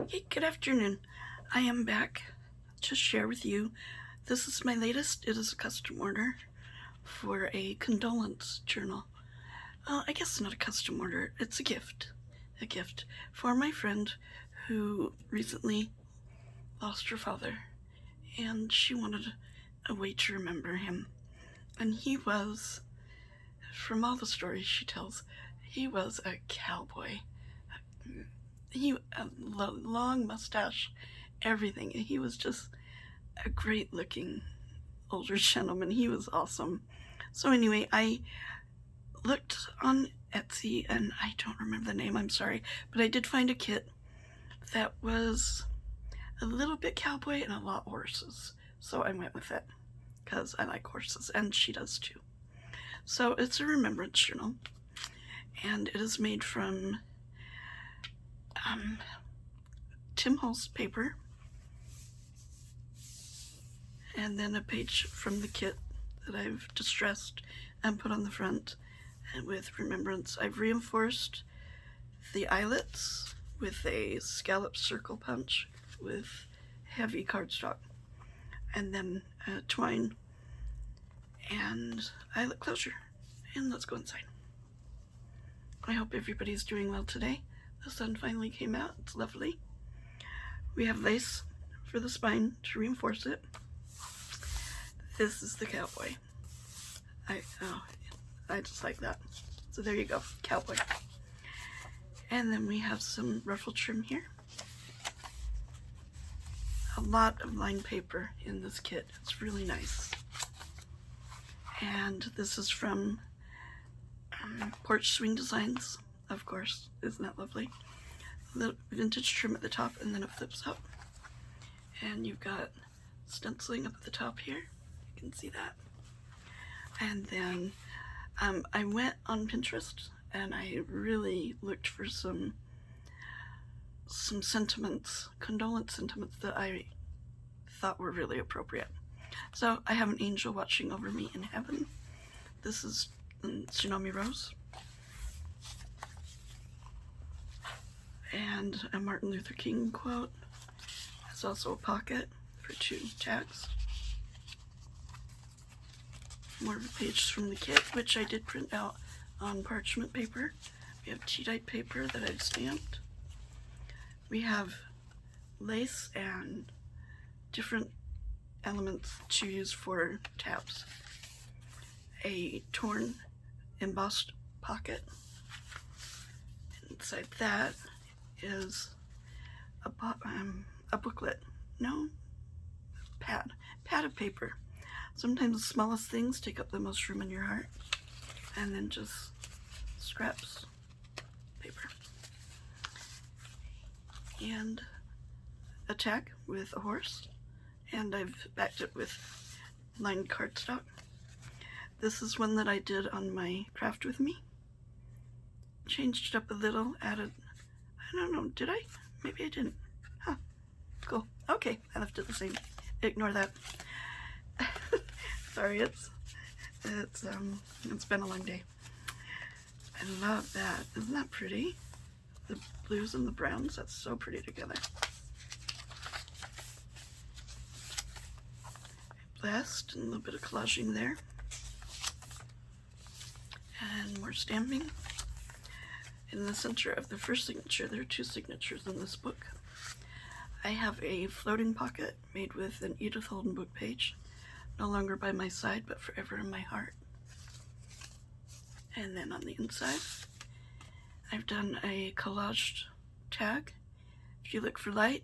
Hey, good afternoon. I am back to share with you. This is my latest. It is a custom order for a condolence journal. I guess not a custom order, it's a gift. A gift for my friend who recently lost her father, and she wanted a way to remember him. And he was, from all the stories she tells, he was a cowboy. He a long mustache, everything. He was just a great looking older gentleman. He was awesome. So anyway, I looked on Etsy and I don't remember the name, I'm sorry, but I did find a kit that was a little bit cowboy and a lot horses. So I went with it because I like horses and she does too. So it's a remembrance journal and it is made from Tim Holtz paper, and then a page from the kit that I've distressed and put on the front. And with remembrance, I've reinforced the eyelets with a scallop circle punch with heavy cardstock, and then twine and eyelet closure. And let's go inside. I hope everybody's doing well today. The sun finally came out. It's lovely. We have lace for the spine to reinforce it. This is the cowboy. I just like that. So there you go, cowboy. And then we have some ruffle trim here. A lot of lined paper in this kit. It's really nice. And this is from Porch Swing Designs, of course. Isn't that lovely? A little vintage trim at the top, and then it flips up. And you've got stenciling up at the top here. You can see that. And then I went on Pinterest and I really looked for some sentiments, condolence sentiments that I thought were really appropriate. So I have an angel watching over me in heaven. This is Tsunami Rose. And a Martin Luther King quote. There's also a pocket for 2 tags. More of a page from the kit, which I did print out on parchment paper. We have tea-dyed paper that I've stamped. We have lace and different elements to use for tabs. A torn embossed pocket. Inside that is a booklet. No, pad of paper. Sometimes the smallest things take up the most room in your heart, and then just scraps paper. And a tag with a horse, and I've backed it with lined cardstock. This is one that I did on my craft with me. Changed it up a little, added, I don't know, did I? Maybe I didn't. Huh, cool. Okay, I left it the same. Ignore that. Sorry, it's been a long day. I love that. Isn't that pretty? The blues and the browns, that's so pretty together. Blessed, and a little bit of collaging there. And more stamping. In the center of the first signature, there are 2 signatures in this book. I have a floating pocket made with an Edith Holden book page. No longer by my side, but forever in my heart. And then on the inside, I've done a collaged tag. If you look for light,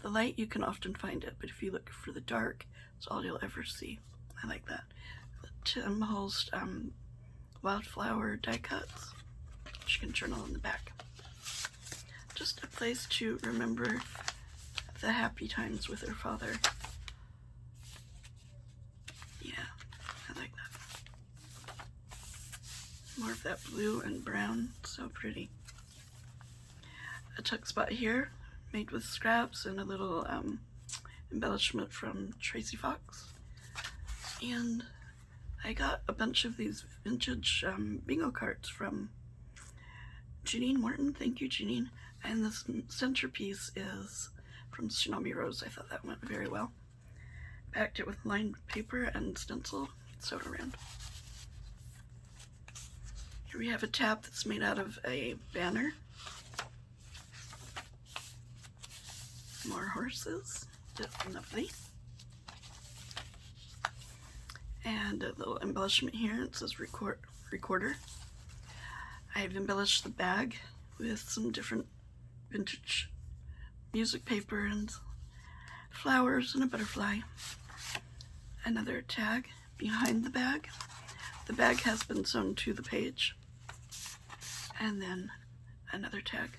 the light, you can often find it, but if you look for the dark, it's all you'll ever see. I like that. The Tim Holtz wildflower die cuts, which you can journal in the back. Just a place to remember the happy times with her father. I like that. More of that blue and brown, so pretty. A tuck spot here, made with scraps and a little embellishment from Tracy Fox. And I got a bunch of these vintage bingo cards from Janine Morton. Thank you, Janine. And this centerpiece is from Tsunami Rose. I thought that went very well. Backed it with lined paper and stencil sewed around. Here we have a tab that's made out of a banner. More horses. Lovely. And a little embellishment here. It says recorder. I've embellished the bag with some different vintage music paper and flowers and a butterfly. Another tag behind the bag. The bag has been sewn to the page. And then another tag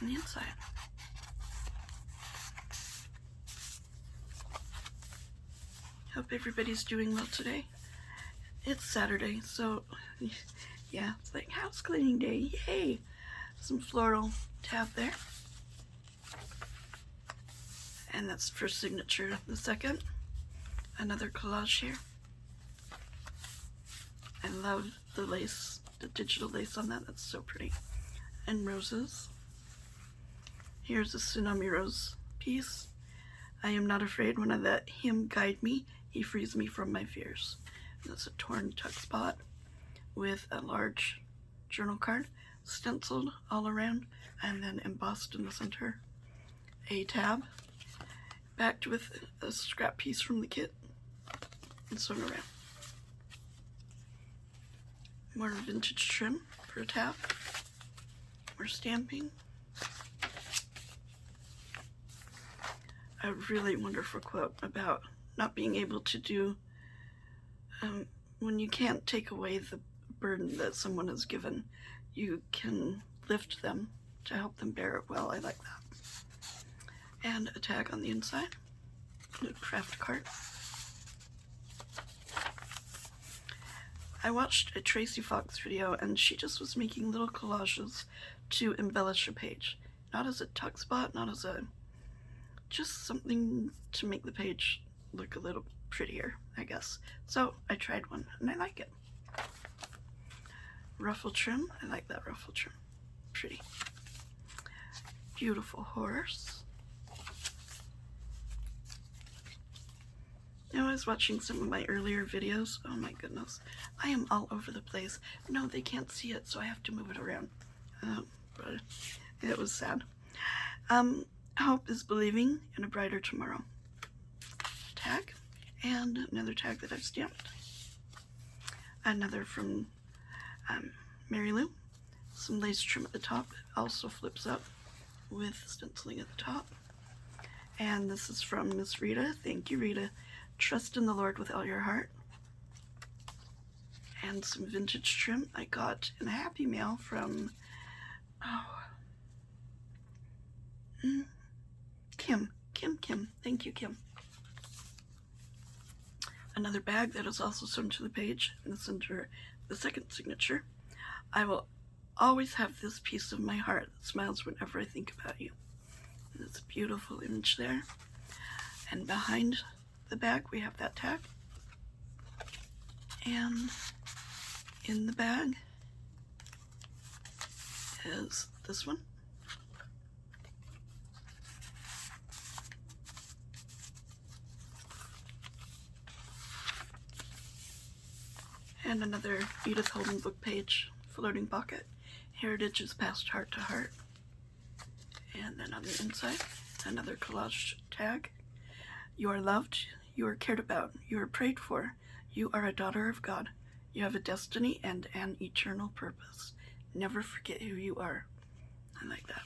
on the inside. Hope everybody's doing well today. It's Saturday, so yeah, it's like house cleaning day. Yay! Some floral tab there. And that's for signature. The second, another collage here. I love the lace, the digital lace on that. That's so pretty. And roses. Here's a Tsunami Rose piece. I am not afraid when I let him guide me. He frees me from my fears. And that's a torn tuck spot with a large journal card stenciled all around and then embossed in the center. A tab backed with a scrap piece from the kit and sewn around. More vintage trim for a tab. More stamping. A really wonderful quote about not being able to do, when you can't take away the burden that someone has given, you can lift them to help them bear it well. I like that. And a tag on the inside, a craft cart. I watched a Tracy Fox video and she just was making little collages to embellish a page. Not as a tuck spot, not as a, just something to make the page look a little prettier, I guess. So I tried one and I like it. Ruffle trim, I like that ruffle trim. Pretty. Beautiful horse. I was watching some of my earlier videos. Oh my goodness. I am all over the place. No, they can't see it, so I have to move it around. But it was sad. Hope is believing in a brighter tomorrow. Tag. And another tag that I've stamped. Another from Mary Lou. Some lace trim at the top. It also flips up with stenciling at the top. And this is from Miss Rita. Thank you, Rita. Trust in the Lord with all your heart. And some vintage trim I got in a Happy Mail from Kim. Thank you, Kim. Another bag that is also sewn to the page in the center, the second signature. I will always have this piece of my heart that smiles whenever I think about you. And it's a beautiful image there. And behind the bag we have that tag. And in the bag is this one. And another Edith Holden book page, floating pocket. Heritage is passed heart to heart. And then on the inside, another collage tag. You are loved, you are cared about, you are prayed for, you are a daughter of God. You have a destiny and an eternal purpose. Never forget who you are. I like that.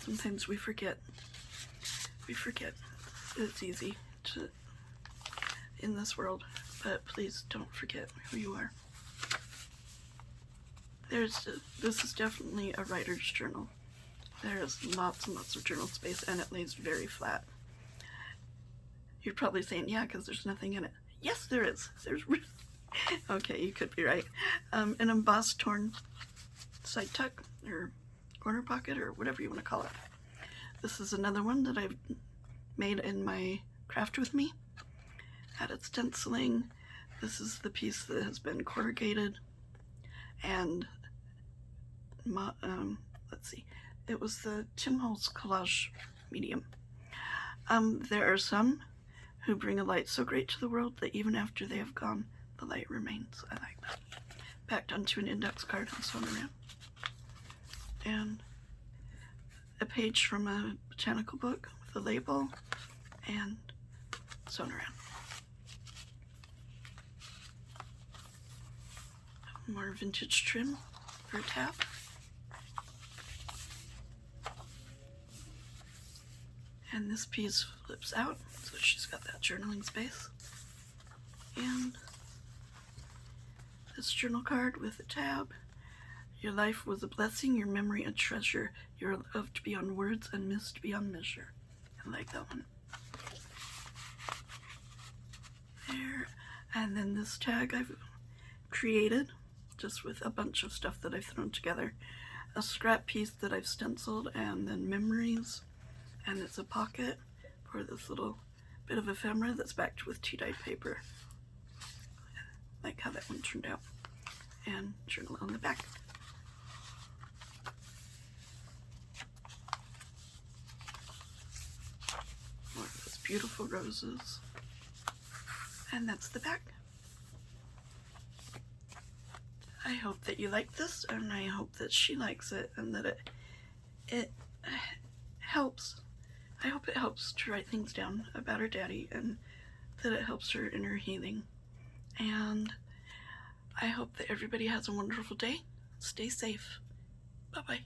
Sometimes we forget. It's easy to in this world, but please don't forget who you are. This is definitely a writer's journal. There's lots and lots of journal space, and it lays very flat. You're probably saying, yeah, because there's nothing in it. Yes, there is. Okay, you could be right. An embossed torn side tuck, or corner pocket, or whatever you want to call it. This is another one that I've made in my craft with me. Added stenciling. This is the piece that has been corrugated and let's see, it was the Tim Holtz collage medium. There are some who bring a light so great to the world that even after they have gone, the light remains. I like that. Backed onto an index card and sewn around. And a page from a botanical book with a label and sewn around. More vintage trim for a tab. And this piece flips out, so she's got that journaling space. And this journal card with a tab. Your life was a blessing, your memory a treasure. You're loved beyond words and missed beyond measure. I like that one. There. And then this tag I've created, just with a bunch of stuff that I've thrown together. A scrap piece that I've stenciled, and then memories. And it's a pocket for this little bit of ephemera that's backed with tea-dyed paper. Like how that one turned out. And journal on the back. More of those beautiful roses. And that's the back. I hope that you like this, and I hope that she likes it, and that it helps. I hope it helps to write things down about her daddy, and that it helps her in her healing. And I hope that everybody has a wonderful day. Stay safe. Bye-bye.